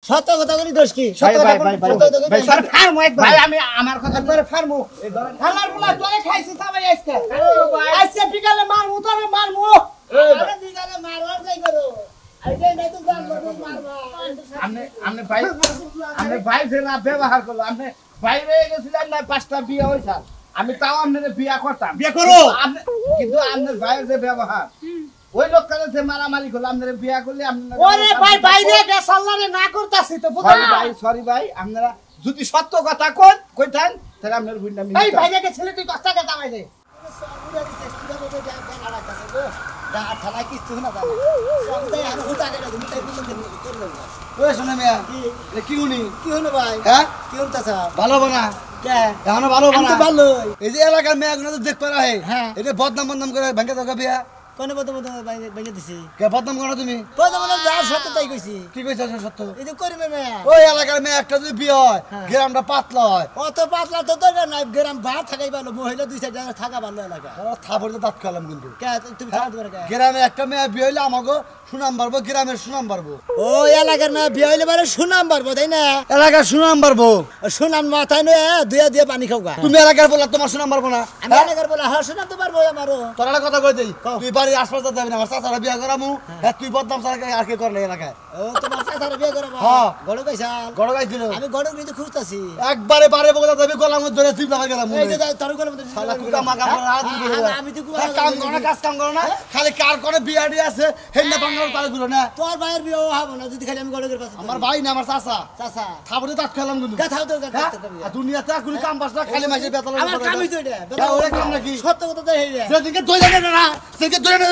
সত্য কথা বলি দোষ কি সত্য কথা ভাই স্যার ফার্মো একবার ভাই আমি আমার কথা করে ফার্মো এই ধরেন খালার বলা তোরে খাইছিস সবাই আজকে আজকে বিকালে মারমু তোরে মারমু আরে বিকালে মারবার যাই করো আইডে নাই তো জানবো মারবা আমনে ভাই যেরা ব্যবহার করলো আমনে বাইরে গেছিলেন না 5টা বিয়ে হইছে আমি তাও আপনাদের বিয়ে করতাম বিয়ে করো আপনি কিন্তু আপনার ভাইয়ের যে ব্যবহার ওই লোকটারে যে মারামারি করলো আপনারা বিয়ে করলে আপনারা ওরে ভাই বাইরে গেছ আল্লাহরে না করতাছি তো সরি ভাই আপনারা যদি সত্য কথা কইতেন তাহলে আপনার বুঝলাম এই বাইরে গে ছেলে তুই 10 টাকা দামাই দে সবুরা দিছে কিভাবে তো যা বেলা কাছে গো দা থালা কিছু না দাও সবটাই আর হুতা গেল তুমি তাই বুঝতে করলো ওই শোনা মিয়া কি হলো ভাই হ্যাঁ কি হনতাছ ভালো বানা কে জানো ভালো বানা ভালো এই যে এলাকার মেয়াগুলো তো দেখ পারা হ্যাঁ এটা বদনাম করে ভাঙা দাও বিয়া কোন বদনাম ভাঙা দিছি কে বদনাম করো তুমি বদনাম যা সত্য তাই কইছি কি কইছ সত্য এই যে করিবে মেয়া ওই এলাকার মেয়া একটা যদি বিয়ে হয় গ্রামটা পাতলা হয় অত পাতলা তো দরকার নাই গ্রাম ভাত থাকাই ভালো মহিলা দুই চার জায়গা থাকা ভালো এলাকা থাপড় তো দাঁত খেলাম কিন্তু কে তুমি খাওয়া দিবে কে গ্রামে একটা মেয়া বিয়ে হইলে আমাগো সুনাম বাড়বো গ্রামের সুনাম বাড়বো ওই এলাকার মেয়া বিয়ে হইলে মানে সুনাম বাড়বো তাই না এলাকার সুনাম বাড়বো সুনাম মাথায় নয় দুয়া পানি খাওগা তুমি এলাকার বলা তোমার সুনাম বাড়বো না আমি এলাকার বলা হ্যাঁ সুনাম তো বাড়বো আমারও তোর একটা কথা কই দেই তুই বাড়ির আশপাশ যাবি না আমার চাচারা বিয়ে করামু হ্যাঁ তুই বদনাম ছাড়া আর কি করলে এলাকায় ও তোমার চাচারা বিয়ে করাবো হ্যাঁ গড় গাইছিল আমি গড় নিতে খুঁজতাছি একবারে বারে বগলা যাবি গলার মধ্যে ধরে চিপ লাগা গেলাম এই যে তোর গলার মধ্যে শালা কুকা মাগা আমি তো কাম করো না কাজ কাম করো না খালি কার করে বিয়াডি আছে হেন্না বাংলার তারে গুলো না তোর ভাইয়ের বিয়ে হবে না যদি খালি আমি গড়ের পাশে আমার ভাই না আমার চাচা থাবড়ে দাঁত খেলাম কিন্তু গাথাও তো দুনিয়াতে কোন কাম বাস না খালি মাইছে বেতল আমার কামই তো এটা ওরে কাম নাকি সত্য কথা তো হেই সেদিনকে দই লাগে না সেদিনকে দই না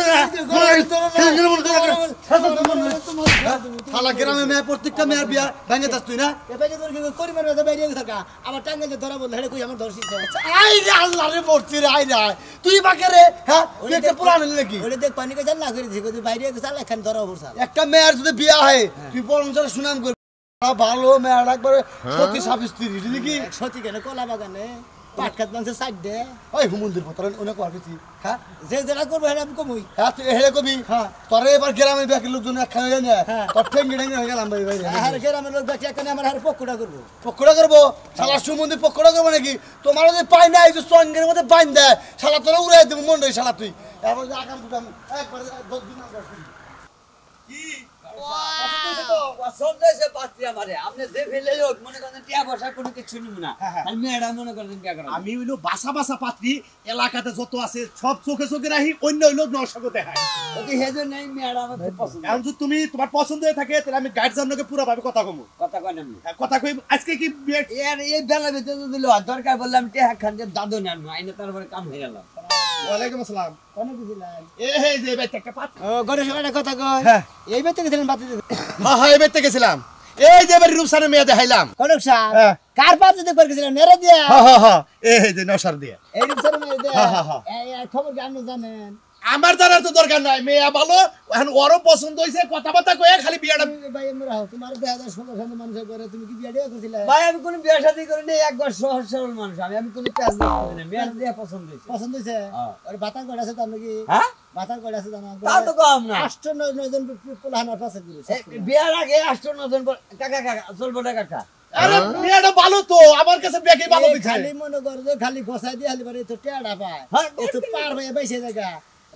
শালা গ্রামে মেয়ে প্রত্যেকটা মেয়ের বিয়া ভাঙে দাস তুই না এবারে তোর কি করি মারবে বাইরে থাকা আমার টাঙ্গেলে ধরা বল হেড়ে কই আমার ধরছিস আই রে আল্লাহ রে মরছি রে আই রে তুই বাকে রে হ্যাঁ তুই একটা পুরান নাকি ওরে দেখ পানি কে জান না করে দিছি বাইরে চাল এখন ধরা বলছা একটা মেয়ের যদি বিয়া হয় তুই বরঞ্চরে সুনাম করবি ভালো মেয়ের একবারে সতী সাবিত্রী বুঝলি কি সতী কেন কলা বাগানে পাটখাত মাংস সাইড দে ওই হুমন্দির পতন ওনে করবি হ্যাঁ যে যেটা করবে হেরা আমি কমই হ্যাঁ তুই হেরে কবি হ্যাঁ তোরে এবার গ্রামের ব্যাকের লোকজন একখানে যায় না তোর ঠেঙ্গি হয়ে গেলাম ভাই ভাই আর গ্রামের লোক দেখি এখানে আমার আর পকোড়া করবো শালা সুমন্দির পকোড়া করবো নাকি তোমার যদি পাই না এই যে সঙ্গের মধ্যে বাইন দেয় শালা তোরা উড়াই দেবো মন রে শালা তুই এবার যে আগাম দুটাম একবার 10 দিন আগে কি পছন্দ হয়েছে পাত্রী আমারে আপনি যে ফেলে লোক মনে করেন টিয়া বসা কোনো কিছু নিব না আমি মেয়েরা মনে করেন কি করেন আমি হইলো বাসা পাত্রী এলাকাতে যত আছে সব চোখে রাখি অন্য হইলো নরসঙ্গ দেখায় যদি হেজন নাই মেয়েরা আমার পছন্দ এখন যদি তুমি তোমার পছন্দ হয়ে থাকে তাহলে আমি গাইড জানকে পুরো ভাবে কথা কমু কথা কই আমি কথা কই আজকে কি এর এই বেলা ভিতরে দিল দরকার বললাম টিয়া খান যে দাদু নেন আইনে তারপরে কাম হয়ে গেল ওয়ালাইকুম আসসালাম কোন দিছিলেন এই যে বেতে একটা পাত ও গণেশ ভাই কথা কই হ্যাঁ এই বেতে গেছিলেন বাতি হ্যাঁ এই বেতে গেছিলাম এই যে বাড়ি রূপসানের মেয়ে দেখাইলাম গণেশ স্যার কার পাত দিতে করে গেছিলেন নেরে দিয়া হ্যাঁ এই যে নশার দিয়া এই রূপসানের মেয়ে দিয়া হ্যাঁ এই খবর কি আপনি জানেন আমার জানার তো দরকার নাই মেয়ে ভালো এখন ওরও পছন্দ হইছে কথাবার্তা কইয়া খালি বিয়াটা ভাই আমরা তোমার 2016 সালে মানুষ করে তুমি কি বিয়া দিয়া করছিলে ভাই আমি কোন বিয়া শাদী করি নাই একবার সহজ সরল মানুষ আমি কোন কাজ করি না মেয়ে দিয়া পছন্দ হইছে আর বাতার কয়টা আছে তার নাকি হ্যাঁ বাতার কয়টা আছে জানো তা তো কম না 8-9 জন পোলাহানার পাশে দিছে বিয়ার আগে 8-9 জন কাকা চলবো না কাকা আরে বিয়াটা ভালো তো আমার কাছে বেকি ভালো দিছে খালি মনে কর যে খালি গোছাই দিয়ে খালি বারে তো টেড়া পায় এত পার হয়ে বাইসে জায়গা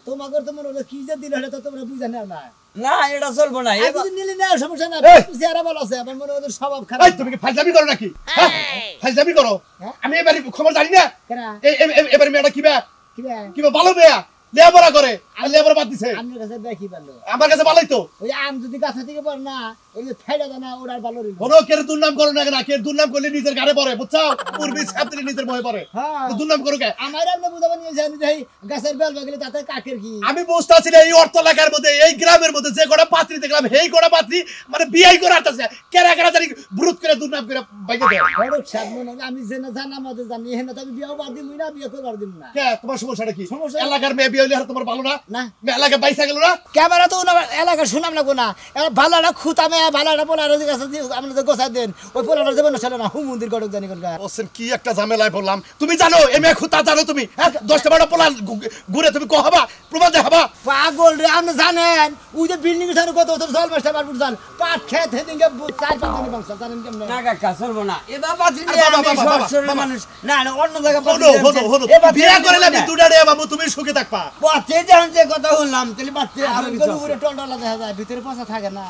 তোমাগর তো মনে হলো কি যে দিল এটা তোমরা বুঝা নাও না না এটা চলবো না এই যদি নিলি না সমস্যা না চেহারা ভালো আছে আমার মনে হলো স্বভাব খারাপ এই তুমি কি ফাজলামি করো নাকি ফাজলামি করো আমি এবারে খবর জানি না এবারে মেয়েটা কিবা ভালো মেয়া লেবরা করে লেবরা বাদ দিছে আমার কাছে দেখি ভালো আমার কাছে ভালোই তো ওই আম যদি গাছে থেকে পড় না ওই যে ফাইডা দানা ওড়ার ভালো রিল কোন কের দুর্নাম করো না কেন কের দুর্নাম করলে নিজের গাড়ে পড়ে বুঝছো পূর্বী ছাত্রী নিজের ভয় পড়ে তো দুর্নাম করো কে আমার আপনি বুঝাবেন নিয়ে জানি যাই গাছের বেল বাগলে তাতে কাকের কি আমি বুঝতাছি না এই অর্থ এলাকার মধ্যে এই গ্রামের মধ্যে যে কোড়া পাত্রী দেখলাম এই কোড়া পাত্রী মানে বিয়াই করে আসছে কেরা কেরা জানি ব্রুত করে দুর্নাম করে বাইকে দেয় বড় সামনে না আমি যে না জানা মতে জানি হেনা তো আমি বিয়াও বাদ দিমু না বিয়ে করবার দিমু না কে তোমার সমস্যাটা কি এলাকার মেয়ে বিয়ে হইলে আর তোমার ভালো না না এলাকা বাইসা গেল না ক্যামেরা তো এলাকা শুনাম লাগবো না ভালো না খুঁতামে ভালোটা পোলার কাছে আমরা তো গোছা দেন ওই পোলাটা যাবেন না না হুম মন্দির গড়ক জানি কোন ওসেন কি একটা ঝামেলায় পড়লাম তুমি জানো এমএ খুতা জানো তুমি হ্যাঁ 10টা 12টা পোলা ঘুরে তুমি কহাবা প্রমাণ দেখাবা পাগল রে আপনি জানেন ওই যে বিল্ডিং এর সামনে কত জল মাস্টার বারপুর জান পাট খেত হেদিনকে 4-5 দিন বংশ জানেন কেমনে না কাকা চলবো না এ বাবা মানুষ না না অন্য জায়গা হলো বিয়া করলে আমি দুডারে বাবু তুমি সুখে থাকবা পথে যখন যে কথা বললাম তাহলে বাচ্চা আর গরুরে টলটলা দেখা যায় ভিতরে পচা থাকে না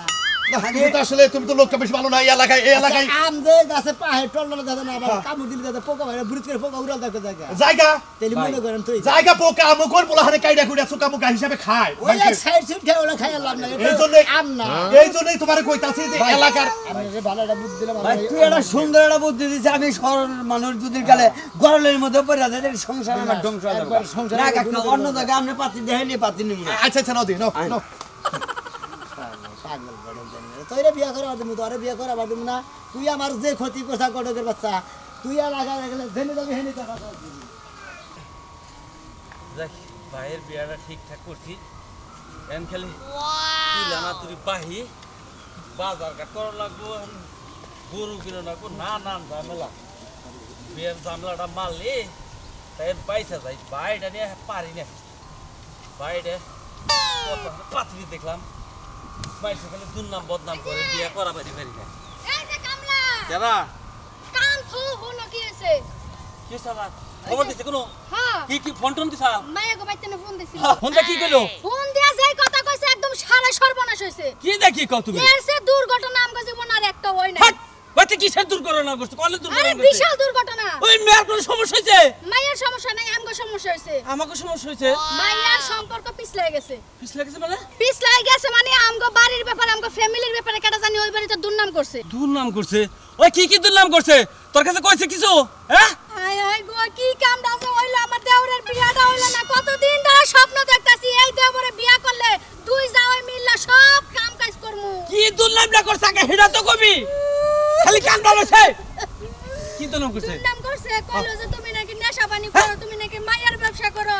তুমি তো আসলে তুমি তো লোকটা বেশি ভালো না এই এলাকায় আম যে গাছে পাহে টলটলা দেখা না আবার কামড় দিলে দেখা পোকা হয় বুড়িত করে পোকা উড়াল দেখা জায়গা তাহলে মনে করেন তুই জায়গা পোকা মুখর পোলা হারে কাইডা কুইডা সুকা মুকা হিসাবে খায় ওই এক সাইড সুট খেয়ে ওরা খাই লাভ না আম না এই জন্যই তোমারে কইতাছি যে এলাকার আমি যে ভালো একটা বুদ্ধি দিলাম ভাই তুই একটা সুন্দর একটা বুদ্ধি দিছিস আমি সরল মানুষ দুদিন কালে গরলের মধ্যে পড়ে যায় সংসার আমার ধ্বংস হয়ে যাবে না কাকা অন্য জায়গায় আপনি পাতি দেখাইলে পাতি নিব না আচ্ছা নাও দি নাও পাগল বড় জানি তোরে বিয়া করে আদমি তোরে বিয়া করে আদমি না তুই আমার যে ক্ষতি করছা গডকের বাচ্চা তুই লাগা গেলে জেনে যাবি হেনি টাকা দেখ ভাইয়ের বিয়াটা ঠিকঠাক করছি এন খালি তুই জানা তুই বাহি বাজার ঘাট করা লাগবো গরু কিনে লাগবো নানান ঝামেলা বিয়ের ঝামেলাটা মারলে তাই বাইসা যাই বাইটা নিয়ে পারি না বাইরে পাথরি দেখলাম বাইসে খালি দুর্নাম বদনাম করে বিয়ে করা পারি পারি না কেনা কাম থু হলো কি আছে কি সাবাত খবর দিছে কোনো হ্যাঁ কি ফোন টোন দিছা মায়া গো বাইতে ফোন দিছিল ফোনটা কি কইলো ফোন দিয়া যাই কথা কইছে একদম সারা সর্বনাশ হইছে কি দেখি কও তুমি এর সে দুর্ঘটনা আমগো জীবন আর একটা হই না বাতে কিসের দুর্ঘটনা করছে কলে আরে দুর্ঘটনা বিশাল দুর্ঘটনা ওই মেয়ের কোনো সমস্যা হইছে মায়ের সমস্যা নাই আমগো সমস্যা হইছে আমাকে সমস্যা হইছে মায়ের সম্পর্ক পিছলাই গেছে পিছলা গেছে মানে পিছলাই গেছে মানে আমগো বাড়ির ব্যাপারে আমগো ফ্যামিলির ব্যাপারে কেটা জানি ওই বাড়িতে দুর্নাম করছে দুর্নাম করছে ওই কি দুর্নাম করছে তোর কাছে কইছে কিছু হ্যাঁ হায় হায় গো কি কামটা আছে হইলো আমার দেওরের বিয়াটা হইলো না কতদিন ধরে স্বপ্ন দেখতাছি এই দেওরে বিয়া করলে দুই জামাই মিললা সব কাম কাজ করমু কি দুর্নামটা করছে আগে হেডা তো কবি খালি কান বালছে কি দুর্নাম করছে দুর্নাম করছে কইলো যে তুমি নাকি নেশা পানি করো তুমি নাকি মায়ের ব্যবসা করো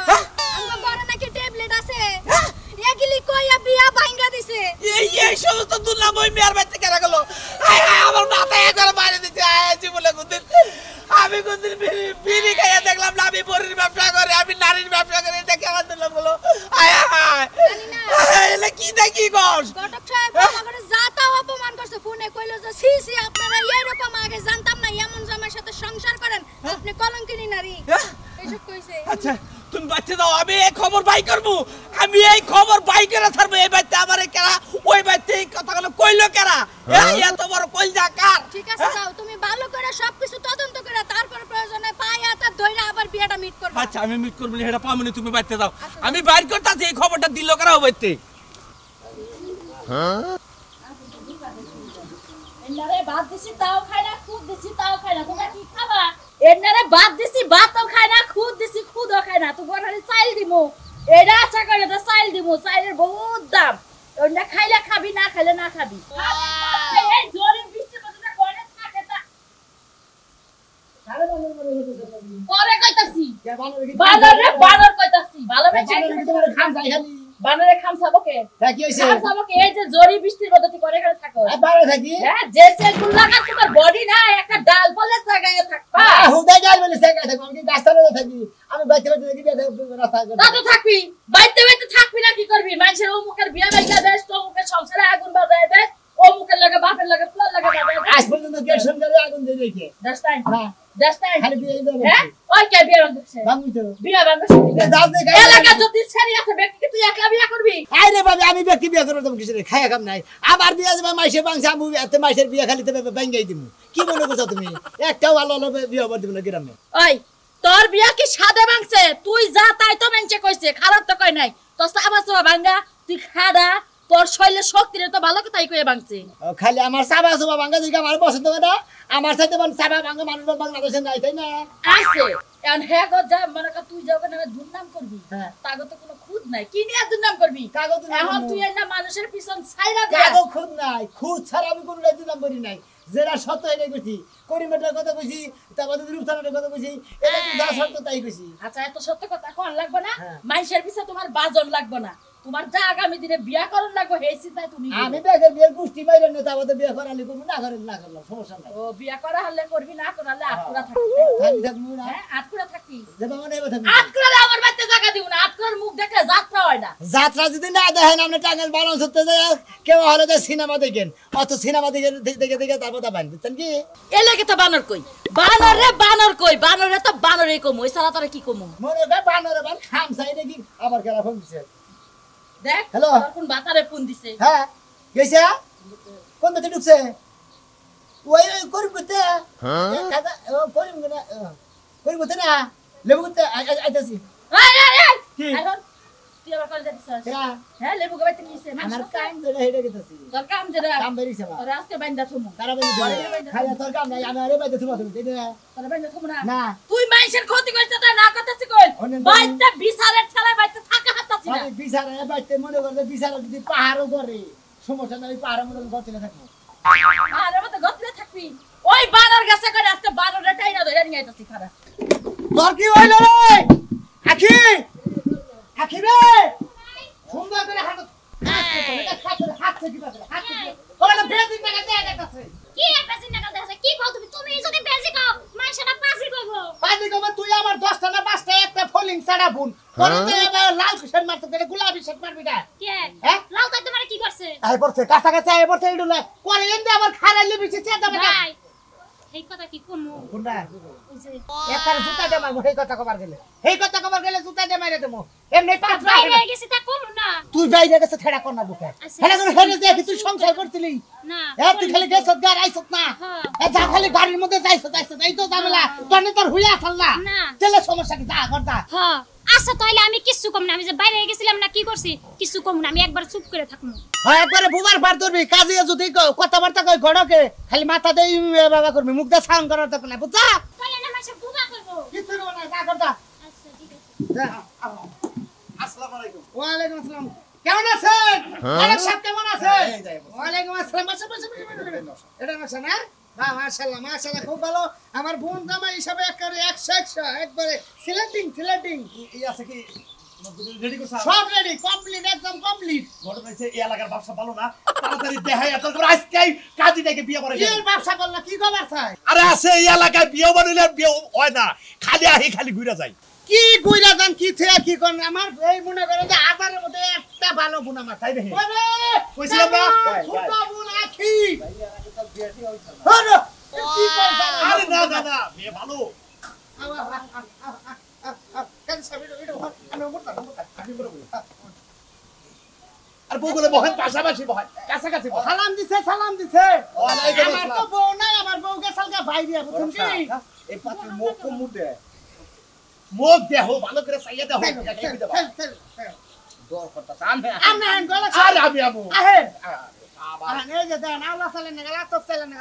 আমগো ঘরে নাকি ট্যাবলেট আছে এগুলি কইয়া বিয়া ভাঙা দিছে এই সমস্ত দুর্নাম ওই মেয়ের বাড়িতে কেন গেল আয় আয় আমার মাথায় একবার মারে দিতে আয় জীবনে কোনদিন আমি কোনদিন বিড়ি খাইয়া দেখলাম না আমি বড়ির ব্যবসা করে আমি নারীর ব্যবসা করে দেখে আমার দুর্নাম গেল আয় আয় এলে কি দেখি গস ঘটক সাহেব আমাকে যাতা অপমান করছে ফোনে কইলো যে সি সি আপনারা এরকম আগে জানতাম না এমন জামাইয়ের সাথে সংসার করেন আপনি কলঙ্কিনী নারী এসব কইছে আচ্ছা তুমি বাচ্চা দাও আমি এই খবর বাই করবো আমি এই খবর বাই করে ছাড়বো এই বাচ্চা আমারে কেরা ওই বাচ্চা এই কথাগুলো কইলো কেরা এত বড় কইজা কার ঠিক আছে যাও তুমি ভালো করে সবকিছু তদন্ত করে তারপর প্রয়োজনে পায় হাতে ধইরা আবার বিয়াটা মিট করবে আচ্ছা আমি মিট করবো না এটা পামনি তুমি বাচ্চা দাও আমি বাইর করতেছি এই খবরটা দিল কেরা বাইতে এনারে ভাত দিছি তাও খায় না খুদ দিছি তাও খায় না তোমরা কি খাবা এনারে ভাত দিছি ভাতও খায় না খুদ দিছি খুদও খায় না তো বড়ারে চাইল দিমু এডা আশা করে তো চাইল দিমু চাইলের বহুত দাম ওটা খাইলে খাবি না খাইলে না খাবি এই জোরে বৃষ্টি মধ্যে কোনে থাকে তা পরে কইতাছি বানর কইতাছি ভালো বেচে বানরে খামছাবকে কি হইছে খামছাবকে এই যে জরি বৃষ্টির মধ্যে তুই করে করে থাকো বাইরে থাকি হ্যাঁ যে সেগুলো লাগা তোমার বডি না একটা ডাল বলে জায়গায় থাকবা হুদাই গাল বলে জায়গায় থাকি আমি গাছতলায় থাকি আমি বাইতে দেখি রাস্তা তা তো থাকবি বাইতে বাইতে থাকবি না কি করবি মানুষের অমুকের বিয়া বাইকা দেশ তো অমুকের সংসারে আগুন বাজায় দেয় অমুকের লাগে বাপের লাগে ফুলার লাগে বাজায় আজ পর্যন্ত গেট সন্ধ্যারে আগুন দিয়ে রেখে দশটাই না দশটাই খালি বিয়ে দেবে হ্যাঁ ওই কে বিয়া বাঁধছে বামু তো বিয়া বাঁধছে দাও দে এলাকা যদি ছেড়ে আছে ব্যক্তি তুই একলা বিয়া করবি আরে বাবা আমি ব্যক্তি বিয়ে করব তুমি কিছু খায়া কাম নাই আবার বিয়ে যাবে মাইসে বাংসা আমি এত মাইসের বিয়ে খালি তবে ভাঙ্গাই দিমু কি মনে করছো তুমি একটাও ভালো ভালো বিয়ে হবার দিব না গ্রামে ওই তোর বিয়া কি সাদে ভাঙছে তুই যা তাই তো মেনচে কইছে খারাপ তো কই নাই তো সাবা সাবা ভাঙ্গা তুই খাডা তোর শৈলের শক্তিরে তো ভালো কথাই কইয়া ভাঙছে খালি আমার সাবা সাবা ভাঙ্গা দিকে আমার পছন্দ করে আমার সাথে সাবা ভাঙ্গা মানুষ বাংলাদেশে নাই তাই না আছে এখন হ্যাঁ গো যা মনে কর তুই যাবে না দুর্নাম করবি হ্যাঁ তাগো তো কোনো খুদ নাই কি নিয়ে দুর্নাম করবি কাগজ এখন তুই না মানুষের পিছন ছাইরা দে কাগজ খুদ নাই খুদ ছাড়া আমি কোনো রাজ্য নাম করি নাই যেটা সত্য এনে কইছি করিমেটার কথা কইছি তারপরে রূপসানের কথা কইছি এটা যা সত্য তাই কইছি আচ্ছা এত সত্য কথা কোন লাগবে না হ্যাঁ। মানুষের পিছে তোমার বাজন লাগবে না তোমার যা আগামী দিনে বিয়া করন লাগবে এই চিন্তায় তুমি আমি বেগের বিয়ের গোষ্ঠী বাইরে না তাবতে বিয়ে করালি করব না করেন না করলাম সমস্যা নাই ও বিয়া করা হলে করবি না করালে আটকুড়া থাকবি আমি থাকবো না হ্যাঁ আটকুড়া থাকবি দেবা মানে এবার থাকবো আটকুড়া আমার বাড়িতে জায়গা দিব না আটকুড়ার মুখ দেখলে যাত্রা হয় না যাত্রা যদি না দেখেন আপনি টাঙ্গাইল বালান্স হতে যায় কেউ হলে যে সিনেমা দেখেন অত সিনেমা দেখে তারপর তা বান্ধি কি এলাকে তো বানর কই বানর কই বানরে তো বানরে কমু এই সারা তারা কি কমু মনে বে বানরে বান খাম চাই নাকি আবার কেলা ফোন দিছে দেখ হ্যালো কোন বাতারে ফোন দিছে হ্যাঁ গেছে কোন বেতে ঢুকছে ওই করিম করতে কাদা করিম না করিম করতে না লেবু করতে আইতাছি এই কি? এখন তুই আবার কল দিছিস কেরা হ্যাঁ লেবু গাইতে নিছে আমার কাম ধরে হেডে গেতাছি তোর কাম যেটা কাম বেরিছে আমার তোর আজকে বাইন্দা থমু কারা বলি খালি তোর কাম নাই আমি আরে বাইতে তুমি তুমি তোর বাইন্দা থমু না না তুই মানুষের ক্ষতি করছিস তাই না করতেছিস কই অনেক বাইতে বিছারের ঠেলায় বাইতে থাকা হাতাছিস না আমি বিচারে বাইতে মনে করলে বিচারে যদি পাহাড়ও করে সমস্যা নাই পাহাড়ের মধ্যে গতিলে থাকবো আর মত গতলে থাকবি ওই বানর গাছে করে আজকে বানরের টাইনা ধরে নিয়ে আইতাছি খারা তোর কি হইল রে আখি আখি রে সুন্দর করে হাত হাত থেকে বাজে হাত থেকে ওটা বেদিন টাকা দেয়া গেছে কি বেশি টাকা দেছে কি কও তুমি তুমি যদি বেশি কও মাইশাটা পাসি কইবো পাজি কবে তুই আমার 10টা না 5টা একটা ফলিং ছাড়া বুন তোর তো এবার লাল কিসের মারতে গেলে গোলাপি শট মারবি না কে হ্যাঁ লাউ তাই তোমারে কি করছে আই পড়ছে কাঁচা কাঁচা আই পড়ছে এডুলা পরে এন্ডে আবার খারাইলে বিছে চেতা বেটা ভাই এই কথা কি কমু কোনটা ওই যে একবার জুতা দে মারবো এই কথা কবার গেলে এই কথা কবার গেলে জুতা দে মাইরে দেবো এমনি পাঁচ বাইরে গেছি তা কমু না তুই বাইরে গেছে ঠেড়া কর না বুকে আচ্ছা, হেলে করে হেলে দেখি তুই সংসার করছিলি না তুই খালি গেছত গার আইছত না হ্যাঁ। যা খালি গাড়ির মধ্যে যাইছত এই তো ঝামেলা তনে তোর হুইয়া আসল না না। তেলে সমস্যা কি যা করতা হ্যাঁ আচ্ছা তাইলে আমি কিছু কম না আমি যে বাইরে গেছিলাম না কি করছি কিছু কম না আমি একবার চুপ করে থাকমু হয় একবারে বুবার পার ধরবি কাজে যদি কথাবার্তা কই গড়কে খালি মাথা দেই বাবা করবি মুখ দা সাউন্ড করার দরকার নাই বুঝছা তাইলে না মাসে বুবা করবো কিছু না যা করতা আচ্ছা ঠিক আছে যা আসসালামু আলাইকুম ওয়ালাইকুম আসসালাম কেমন আছেন আরে সাহেব কেমন আছেন ওয়ালাইকুম আসসালাম বসে এটা বসে না বাহ মাশাআল্লাহ মাশাআল্লাহ খুব ভালো আমার বোন জামাই হিসাবে একবারে 100 একবারে সিলেক্টিং এই আছে কি রেডি করছ সব রেডি কমপ্লিট একদম কমপ্লিট ঘটনা হইছে এই এলাকার ব্যবসা ভালো না তাড়াতাড়ি দেখাই এত করে আজকেই কাজীটাকে বিয়ে করে কি ব্যবসা করলা কি খবর চাই আরে আছে এই এলাকায় বিয়ে বানাইলে বিয়ে হয় না খালি আহি খালি ঘুরে যায় কি কইরা জান কি থেকে কি কোন আমার এই মনে করে যে আধারের মধ্যে একটা ভালো গুণ আমার তাই দেখি ওরে কইছিলাম না ছোট বোন আখি হলো কি করছ আরে না না না বিয়ে ভালো কেন সাবির এটা আমি মোটা আমি বলবো আর বউগুলো বহেন পাশাপাশি বহেন কাছাকাছি বহেন সালাম দিছে ওয়ালাইকুম আমার তো আসসালাম। বউ নাই আমার বউকে সালকা বাইরে বুঝছেন কি এই পাত্র মুখ মুখ দে মুখ দেহ ভালো করে চাইয়া দেহ দর করতাছ আমি আইন গলা আর আমি আবু আহেন আহেন এই যে দেন আল্লাহ সালে না গলা তো সালে না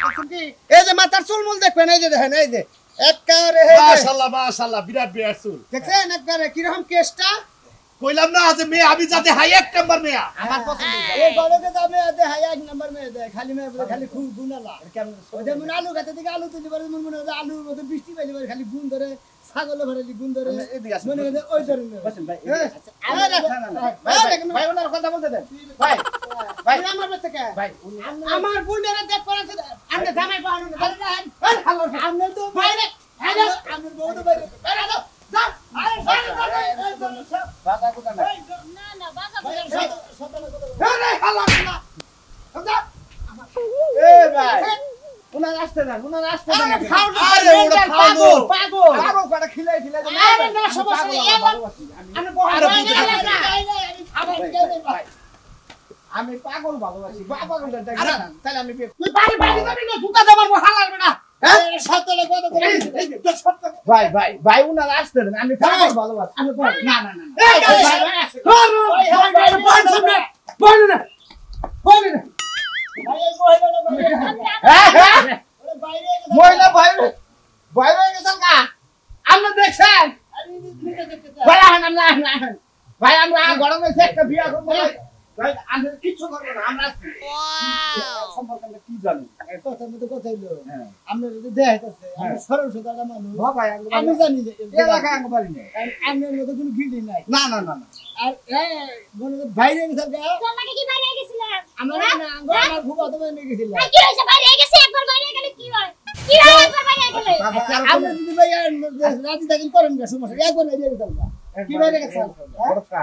বুঝছেন কি এই যে মাথার চুলমুল দেখবেন এই যে দেখেন এই যে একবারে এই যে মাশাআল্লাহ মাশাআল্লাহ বিরাট বিরাট চুল দেখছেন একবারে কি রকম কেসটা কইলাম না যে মেয়ে আমি যাতে হাই এক নাম্বার মেয়ে আমার পছন্দ এই গড়কে যাবে দে হাই এক নাম্বার মে দে খালি মে খালি খুব গুনালা কেমন ওই মন আলু গাতে দিকে আলু তুলি পারে মন মনে আলুর মধ্যে বৃষ্টি পাইলে পারে খালি গুণ ধরে ছাগল ভরেলি গুণ ধরে মনে করে ওই ধরে বসেন ভাই ভাই ওনার কথা বলতে দেন ভাই ভাই আমার বাচ্চা কে ভাই আমার বোনের দেখ করেছে আমরা জামাই পাওয়া না ধরে না হ্যালো আমরা তো বাইরে হ্যালো আমরা বউ তো বাইরে বাইরে দাও যা আরে বাবা কোথা না না না বাজা আরে হালা হালা আমদা এ ভাই উনার আসতে না আরে খাও না আরে ওটা পাগল করে খিলাই আরে না সমস্যা নেই আমি বহার আমি খাবার দিয়ে দেব আমি পাগল ভালোবাসি পাগল আরে তাহলে আমি তুই বাড়ি যাবি না জুতা দেবার হালার বেটা হ্যাঁ সত্যলে কত করে ভাই উনার আসতে না আমি পাগল ভালোবাসি আমি না এই বল না মহিলা বাইরে গেছেন কা আমরা দেখছেন ভাই আমরা গরমে একটা বিয়া করবো ভাই আমরা কিচ্ছু করবো না আমরা সম্পর্কে কি জানি কথার মধ্যে কথা হইলো আমরা যদি দেখাইতেছে আমরা সরল সোজা মানুষ আমি জানি যে এলাকায় আঙ্গ পারি না আমনের মধ্যে কোনো গিল্ডি নাই না না না আর মনে বাইরে গেছে তোমাকে কি বাইরে গেছিলাম আমার না আঙ্গ আমার খুব অত বাইরে গেছিল কি হইছে বাইরে গেছে একবার বাইরে গেলে কি হয় কি হয় একবার বাইরে গেলে আমরা যদি ভাই রাজি থাকেন করেন না সমস্যা একবার বাইরে গেছে কি বাইরে গেছে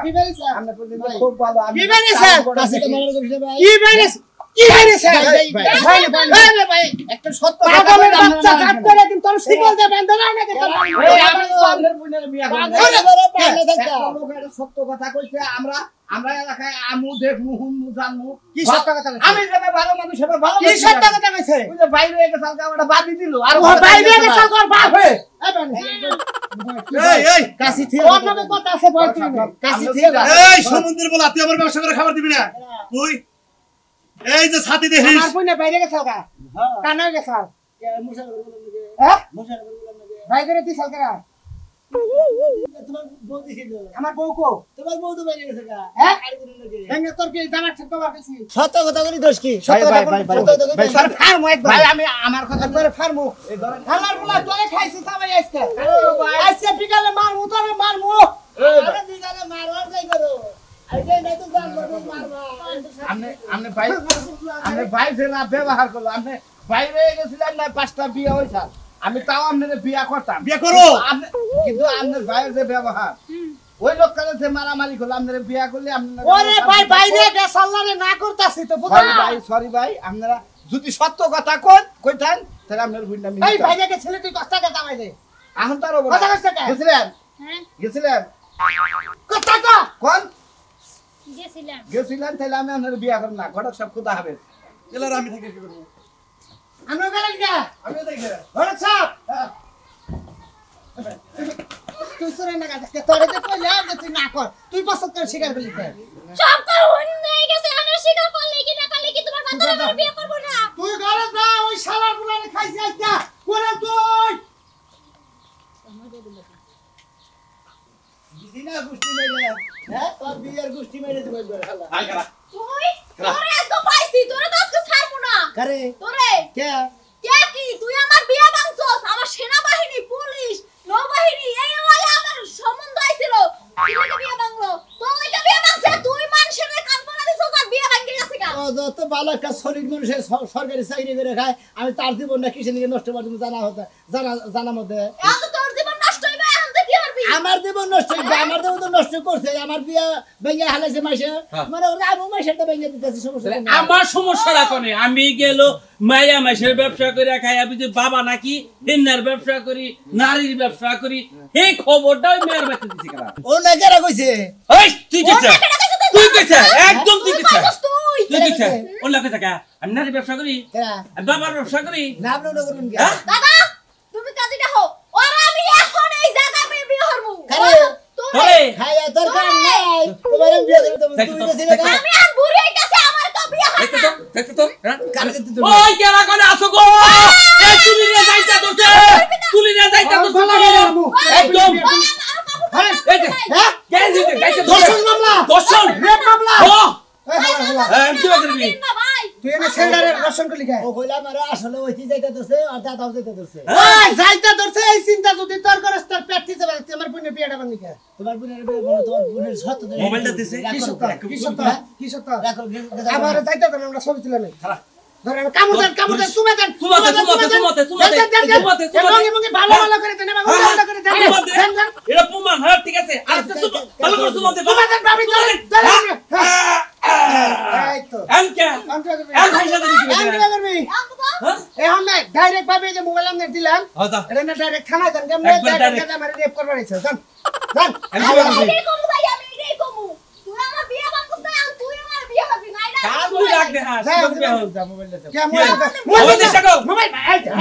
কি বাইরে গেছে আমরা খুব ভালো আমি কি বাইরে গেছে কাছে তো মনে করিস ভাই কি বাইরে কি বাইরে ভাই ভাই একটা সত্য পাগলের বাচ্চা কাট করে দিন তোর সিগল দে বন্ধ না নাকি আমি তো আপনার বুনের বিয়া করব সত্য কথা কইছে আমরা এলাকায় আমু দেখমু হুমু জানমু কি সত্য কথা আমি যেটা ভালো মানুষ সেটা ভালো কি সত্য কথা কইছে ওই যে বাইরে গেছে সালকা বাদি দিল আর বাইরে গেছে সালকা বাপ হে এই কাশি থিয়া ওর কথা আছে বল তুই কাশি থিয়া এই সমুদ্রের বলা তুই আমার ব্যবসা করে খাবার দিবি না তুই এই যে ছাতি দেখিস আমার কইনা বাইরে গেছে সালকা কানা গেছে মুসা হ্যাঁ মুসা বাইরে তুই সালকা তোমার বউ দিছিল আমার বউ কো তোমার বউ তো বাইরে গেছে হ্যাঁ আর কোন লাগে এনে তোর কি জামার ছোট বাকি সত্য কথা বলি দোষ কি সত্য কথা ভাই স্যার ফার্ম একবার ভাই আমি আমার কথা করে ফার্ম এই ধরে থানার বলা তোরে খাইছি সবাই আজকে আজকে বিকালে মারমু তোরে মারমু আরে বিকালে মারবার যাই করো আইতে নাই তো জান মারবা আমনে ভাই যে না ব্যবহার করলো আমনে বাইরে গেছিলেন না 5টা বিয়ে হইছে আমি তাও আপনাদের বিয়া করতাম বিয়ে করো কিন্তু আপনার ভাইয়ের যে ব্যবহার ওই লোকটারে যে মারামারি করলো আপনারা বিয়া করলে আপনারা ওরে ভাই বাইরে গেছ আল্লাহরে না করতাছি তো বুঝলেন ভাই সরি ভাই আপনারা যদি সত্য কথা কইতেন তাহলে আপনার বুঝলাম এই বাইরে গে ছেলে তুই কষ্ট টাকা দামাই দে এখন তার ওপর কথা কষ্ট টাকা গেছিলেন হ্যাঁ গেছিলেন কত টাকা কোন গেছিলাম তাহলে আমি আপনার বিয়া করব না ঘটক সব কথা হবে এলার আমি থেকে কি করব আমরা গেলেন না আমি দেখে ঘটক সব তুই সরে না গাছে তোরে তো কইলাম যে তুই না কর তুই পছন্দ করে স্বীকার করলি সব তো হয়ে গেছে আমরা স্বীকার করলে কি না করলে কি তোমার বান্ধবী আমার বিয়ে করব না তুই ঘরে যা ওই শালার বুলারে খাইছিস আজকে করে তুই দিনা গুষ্টি মেরে হ্যাঁ তোর বিয়ের গুষ্টি মেরে দিবে শালা আই করা তুই তোরে তো পাইছি তোরে তো আজকে ছাড়বো না করে তোরে কে কে কি তুই আমার বিয়ে ভাঙছস আমার সেনাবাহিনী পুলিশ নৌবাহিনী এই ওয়ালা আমার সম্বন্ধ আইছিল কি লাগে বিয়ে ভাঙলো তোর লাগে বিয়ে ভাঙছে তুই মানুষের কাল্পনা দিছস আর বিয়ে ভাঙে গেছে গা ও যত ভালো একটা শরীর মানুষের সরকারি চাকরি করে খায় আমি তার জীবনটা কিসের দিকে নষ্ট করতে জানা মধ্যে এত তোর জীবন নষ্ট হইবে এখন তুই কি করবি আমার জীবন নষ্ট হইবে আমার জীবন তো নষ্ট করছে আমার বিয়ে ভেঙে হালাইছে মাসে মানে ওরা আমি মাসের তো ভেঙে দিতেছি সমস্যা নেই আমার সমস্যা কোনে আমি গেল মায়া মাসের ব্যবসা করে খাই আমি যে বাবা নাকি হিন্নার ব্যবসা করি নারীর ব্যবসা করি এই খবরটা ওই মেয়ের বাচ্চা দিছি কেন ও না কেরা কইছে ওই তুই কইছ তুই কইছ একদম তুই কইছ তুই তুই কইছ ও লাগে টাকা আমি নারীর ব্যবসা করি কেরা আমি বাবার ব্যবসা করি না আপনি ওটা করুন কে দাদা তুমি কাজীটা হও আর আমি এখন এই জায়গায় বিয়ে করব কারে তোরে খায়া দরকার নাই তোমার বিয়ে দেব তুমি কইছিলে আমি আর বুড়ি হইতাছে আমার তো বিয়ে হয় না দেখতে তো কারে দিতে তুমি ওই কেরা কোনে আসো গো এই তুলি নিয়ে যাইতা তোতে তুলি নিয়ে যাইতা তো একদম এই যে হ্যাঁ কে দিতে যাইতা দর্শন মামলা দর্শন রেপ মামলা ও হ্যাঁ আমি কি করবি না ভাই তুই এনে সেন্টারের দর্শন করলি কে ও কইলা মারে আসলে ওইটি যাইতে দছে আর দাদাও যাইতে দছে ওই যাইতে দছে এই চিন্তা যদি তোর করস তোর পেট দিতে পারে তোমার বোনের বিয়েটা ভাঙলি কে তোমার বোনের বিয়ে বলো তোমার বোনের সত্য মোবাইলটা দিছে কি সত্য কি সত্য আমার যাইতে তো আমরা ছবি তুলে নাই ধরেন কামুদান তুমি দেন তুমি ভালো ভালো করে দেন ভালো ভালো করে দেন এটা প্রমাণ হ্যাঁ ঠিক আছে আর ভালো করে সুমতে তোমাদের ভাবি ধরেন এই তো আমকে আম ভাইসা দিবি করবি এখন না ডাইরেক্ট ভাবে যে মোবাইল আমনে দিলাম এটা না ডাইরেক্ট থানা দেন কেমনে ডাইরেক্ট আমারে রেপ করবার ইচ্ছা জান জান এই কমু ভাই আমি এই কমু তুই আমার বিয়ে ভাঙছস না তুই আমার বিয়ে করবি না না কাজ লাগ দে হ্যাঁ মোবাইল দে মোবাইল দে সাগো মোবাইল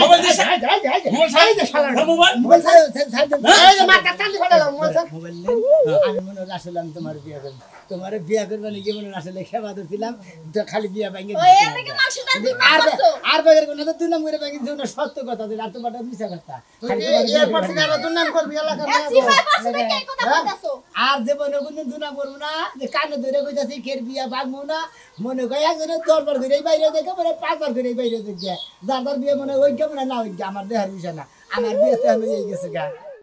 মোবাইল দে মোবাইল সাই দে শালা মোবাইল মোবাইল সাই এই যে মাথা টান দি ফেলে মোবাইল মোবাইল আমি মনে আসলাম তোমার বিয়ে করব তোমারে বিয়া করবে নাকি মনে আসলে খেবা দিলাম তো খালি বিয়া ভাঙে ওই এর থেকে মাসিটা দিন করছো আর বাগের কোন তো দুই নাম করে ভাঙি যেন সত্য কথা দিল আর তোমারটা মিছা কথা খালি এরপর থেকে আর দুই নাম করবি এলাকা এ সিফাই পাশে থেকে এই কথা কইতাছো আর জীবনে কোনদিন দুই নাম করব না যে কানে ধরে কইতাছি কের বিয়া ভাঙবো না মনে কয় একজনে 10 বার করে বাইরে দেখে মানে 5 বার করে বাইরে দেখে যার বিয়ে মনে ওই কেমন না ওই আমার দেহার বিষয় না আমার বিয়েতে আমি এই গেছে গা